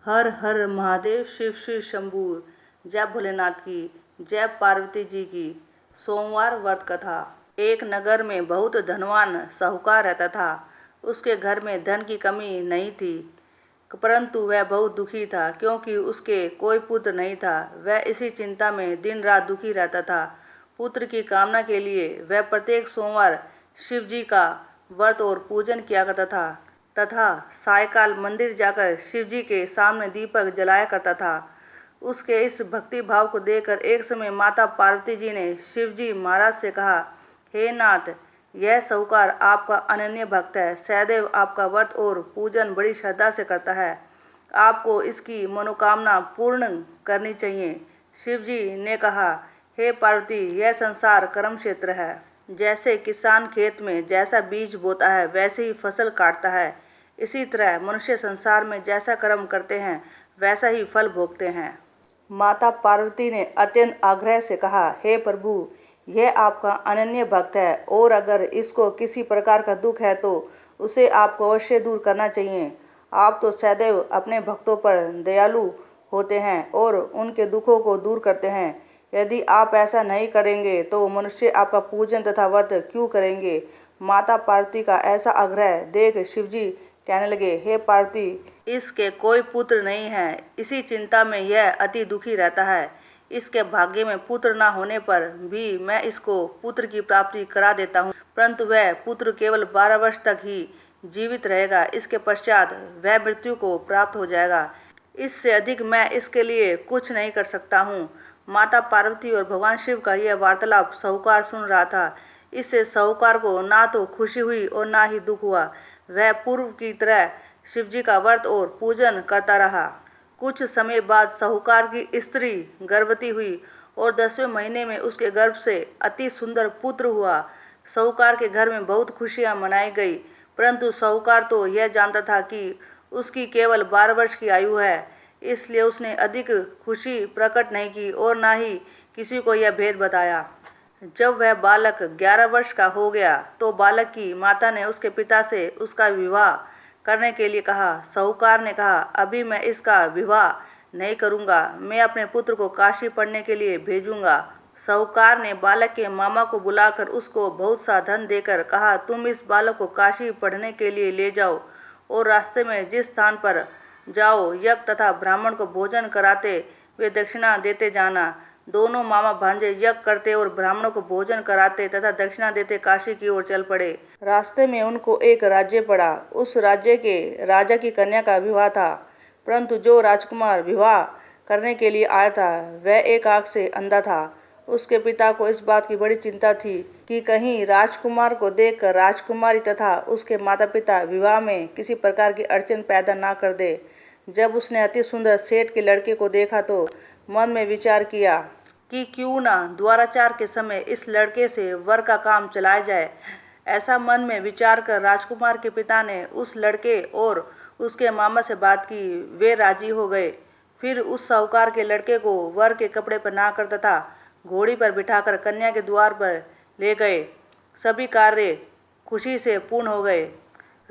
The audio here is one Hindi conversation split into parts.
हर हर महादेव, शिव शिव शंभू। जय भोलेनाथ की, जय पार्वती जी की। सोमवार व्रत कथा। एक नगर में बहुत धनवान साहूकार रहता था। उसके घर में धन की कमी नहीं थी, परंतु वह बहुत दुखी था क्योंकि उसके कोई पुत्र नहीं था। वह इसी चिंता में दिन रात दुखी रहता था। पुत्र की कामना के लिए वह प्रत्येक सोमवार शिव जी का व्रत और पूजन किया करता था तथा सायकाल मंदिर जाकर शिव जी के सामने दीपक जलाया करता था। उसके इस भक्ति भाव को देखकर एक समय माता पार्वती जी ने शिव जी महाराज से कहा, हे नाथ, यह साहूकार आपका अनन्य भक्त है, सदैव आपका व्रत और पूजन बड़ी श्रद्धा से करता है। आपको इसकी मनोकामना पूर्ण करनी चाहिए। शिव जी ने कहा, हे पार्वती, यह संसार कर्म क्षेत्र है। जैसे किसान खेत में जैसा बीज बोता है वैसे ही फसल काटता है, इसी तरह मनुष्य संसार में जैसा कर्म करते हैं वैसा ही फल भोगते हैं। माता पार्वती ने अत्यंत आग्रह से कहा, हे प्रभु, यह आपका अनन्य भक्त है और अगर इसको किसी प्रकार का दुख है तो उसे आपको अवश्य दूर करना चाहिए। आप तो सदैव अपने भक्तों पर दयालु होते हैं और उनके दुखों को दूर करते हैं। यदि आप ऐसा नहीं करेंगे तो मनुष्य आपका पूजन तथा व्रत क्यों करेंगे। माता पार्वती का ऐसा आग्रह देख शिवजी कहने लगे, हे पार्वती, इसके कोई पुत्र नहीं है, इसी चिंता में यह अति दुखी रहता है। इसके भाग्य में पुत्र न होने पर भी मैं इसको पुत्र की प्राप्ति करा देता हूँ, परंतु वह पुत्र केवल 12 वर्ष तक ही जीवित रहेगा। इसके पश्चात वह मृत्यु को प्राप्त हो जाएगा। इससे अधिक मैं इसके लिए कुछ नहीं कर सकता हूँ। माता पार्वती और भगवान शिव का यह वार्तालाप साहूकार सुन रहा था। इससे साहूकार को ना तो खुशी हुई और ना ही दुख हुआ। वह पूर्व की तरह शिवजी का व्रत और पूजन करता रहा। कुछ समय बाद साहूकार की स्त्री गर्भवती हुई और 10वें महीने में उसके गर्भ से अति सुंदर पुत्र हुआ। साहूकार के घर में बहुत खुशियां मनाई गई, परंतु साहूकार तो यह जानता था कि उसकी केवल 12 वर्ष की आयु है, इसलिए उसने अधिक खुशी प्रकट नहीं की और ना ही किसी को यह भेद बताया। जब वह बालक 11 वर्ष का हो गया तो बालक की माता ने उसके पिता से उसका विवाह करने के लिए कहा। साहूकार ने कहा, अभी मैं इसका विवाह नहीं करूंगा, मैं अपने पुत्र को काशी पढ़ने के लिए भेजूंगा। साहूकार ने बालक के मामा को बुलाकर उसको बहुत सा धन देकर कहा, तुम इस बालक को काशी पढ़ने के लिए ले जाओ और रास्ते में जिस स्थान पर जाओ यज्ञ तथा ब्राह्मण को भोजन कराते वे दक्षिणा देते जाना। दोनों मामा भांजे यज्ञ करते और ब्राह्मणों को भोजन कराते तथा दक्षिणा देते काशी की ओर चल पड़े। रास्ते में उनको एक राज्य पड़ा। उस राज्य के राजा की कन्या का विवाह था, परंतु जो राजकुमार विवाह करने के लिए आया था वह एक आंख से अंधा था। उसके पिता को इस बात की बड़ी चिंता थी कि कहीं राजकुमार को देखकर राजकुमारी तथा उसके माता पिता विवाह में किसी प्रकार की अड़चन पैदा ना कर दे। जब उसने अति सुंदर सेठ के लड़के को देखा तो मन में विचार किया कि क्यों ना द्वाराचार के समय इस लड़के से वर का काम चलाया जाए। ऐसा मन में विचार कर राजकुमार के पिता ने उस लड़के और उसके मामा से बात की। वे राजी हो गए। फिर उस साहूकार के लड़के को वर के कपड़े पहनाकर तथा घोड़ी पर बिठाकर कन्या के द्वार पर ले गए। सभी कार्य खुशी से पूर्ण हो गए।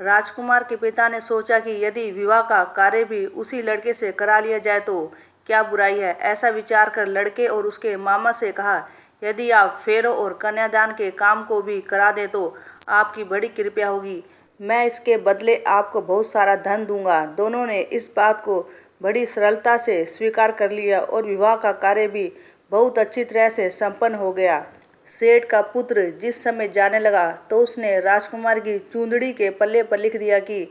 राजकुमार के पिता ने सोचा कि यदि विवाह का कार्य भी उसी लड़के से करा लिया जाए तो क्या बुराई है। ऐसा विचार कर लड़के और उसके मामा से कहा, यदि आप फेरों और कन्यादान के काम को भी करा दे तो आपकी बड़ी कृपया होगी। मैं इसके बदले आपको बहुत सारा धन दूंगा। दोनों ने इस बात को बड़ी सरलता से स्वीकार कर लिया और विवाह का कार्य भी बहुत अच्छी तरह से संपन्न हो गया। सेठ का पुत्र जिस समय जाने लगा तो उसने राजकुमार की चूंदड़ी के पल्ले पर लिख दिया कि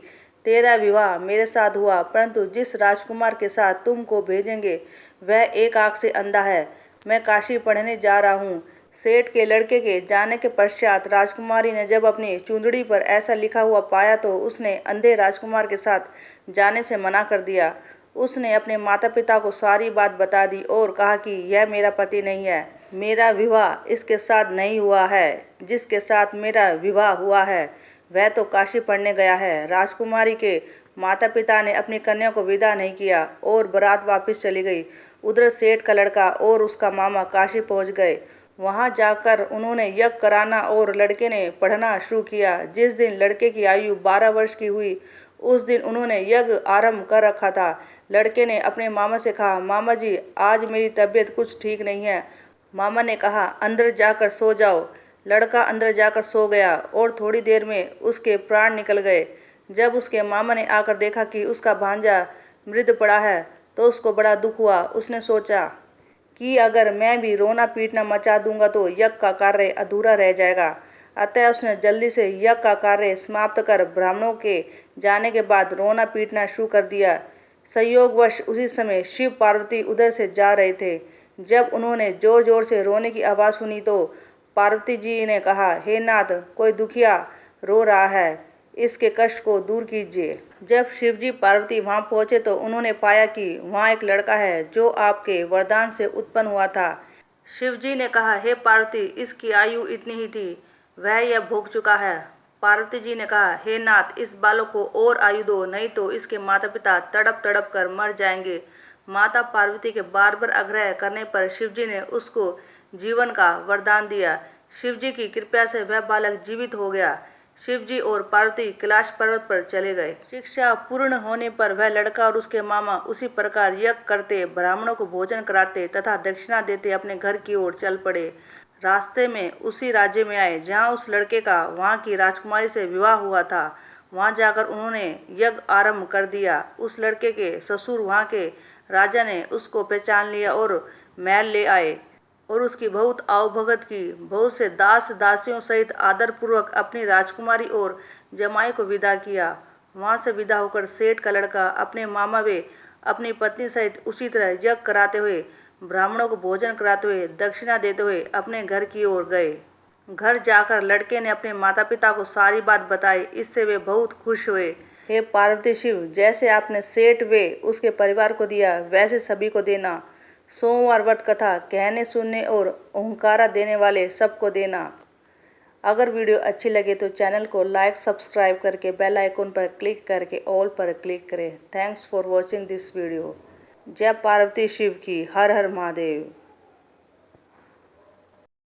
तेरा विवाह मेरे साथ हुआ, परंतु जिस राजकुमार के साथ तुमको भेजेंगे वह एक आंख से अंधा है। मैं काशी पढ़ने जा रहा हूँ। सेठ के लड़के के जाने के पश्चात राजकुमारी ने जब अपनी चूंदड़ी पर ऐसा लिखा हुआ पाया तो उसने अंधे राजकुमार के साथ जाने से मना कर दिया। उसने अपने माता पिता को सारी बात बता दी और कहा कि यह मेरा पति नहीं है, मेरा विवाह इसके साथ नहीं हुआ है। जिसके साथ मेरा विवाह हुआ है वह तो काशी पढ़ने गया है। राजकुमारी के माता पिता ने अपनी कन्या को विदा नहीं किया और बारात वापस चली गई। उधर सेठ का लड़का और उसका मामा काशी पहुंच गए। वहां जाकर उन्होंने यज्ञ कराना और लड़के ने पढ़ना शुरू किया। जिस दिन लड़के की आयु 12 वर्ष की हुई उस दिन उन्होंने यज्ञ आरंभ कर रखा था। लड़के ने अपने मामा से कहा, मामा जी आज मेरी तबीयत कुछ ठीक नहीं है। मामा ने कहा, अंदर जाकर सो जाओ। लड़का अंदर जाकर सो गया और थोड़ी देर में उसके प्राण निकल गए। जब उसके मामा ने आकर देखा कि उसका भांजा मृत पड़ा है तो उसको बड़ा दुख हुआ। उसने सोचा कि अगर मैं भी रोना पीटना मचा दूंगा तो यज्ञ का कार्य अधूरा रह जाएगा। अतः उसने जल्दी से यज्ञ का कार्य समाप्त कर ब्राह्मणों के जाने के बाद रोना पीटना शुरू कर दिया। संयोगवश उसी समय शिव पार्वती उधर से जा रहे थे। जब उन्होंने जोर जोर से रोने की आवाज़ सुनी तो पार्वती जी ने कहा, हे नाथ, कोई दुखिया रो रहा है, इसके कष्ट को दूर कीजिए। जब शिवजी पार्वती वहां पहुंचे तो उन्होंने पाया कि वहां एक लड़का है जो आपके वरदान से उत्पन्न हुआ था। शिवजी ने कहा, हे पार्वती, इसकी आयु इतनी ही थी, वह यह भोग चुका है। पार्वती जी ने कहा, हे नाथ, इस बालक को और आयु दो, नहीं तो इसके माता पिता तड़प तड़प कर मर जाएंगे। माता पार्वती के बार बार आग्रह करने पर शिवजी ने उसको जीवन का वरदान दिया। शिवजी की कृपा से वह बालक जीवित हो गया। शिवजी और पार्वती कैलाश पर्वत पर चले गए। शिक्षा पूर्ण होने पर वह लड़का और उसके मामा उसी प्रकार यज्ञ करते, ब्राह्मणों को भोजन कराते तथा दक्षिणा देते अपने घर की ओर चल पड़े। रास्ते में उसी राज्य में आए जहाँ उस लड़के का वहाँ की राजकुमारी से विवाह हुआ था। वहाँ जाकर उन्होंने यज्ञ आरंभ कर दिया। उस लड़के के ससुर वहाँ के राजा ने उसको पहचान लिया और महल ले आए और उसकी बहुत आवभगत की। बहुत से दास दासियों सहित आदरपूर्वक अपनी राजकुमारी और जमाई को विदा किया। वहाँ से विदा होकर सेठ का लड़का अपने मामा वे अपनी पत्नी सहित उसी तरह यज्ञ कराते हुए, ब्राह्मणों को भोजन कराते हुए, दक्षिणा देते हुए अपने घर की ओर गए। घर जाकर लड़के ने अपने माता पिता को सारी बात बताई। इससे वे बहुत खुश हुए। हे पार्वती शिव, जैसे आपने सेठ वे उसके परिवार को दिया वैसे सभी को देना। सोमवार व्रत कथा कहने सुनने और ओंकारा देने वाले सबको देना। अगर वीडियो अच्छी लगे तो चैनल को लाइक सब्सक्राइब करके बेल आइकन पर क्लिक करके ऑल पर क्लिक करें। Thanks for watching this video. जय पार्वती शिव की। हर हर महादेव।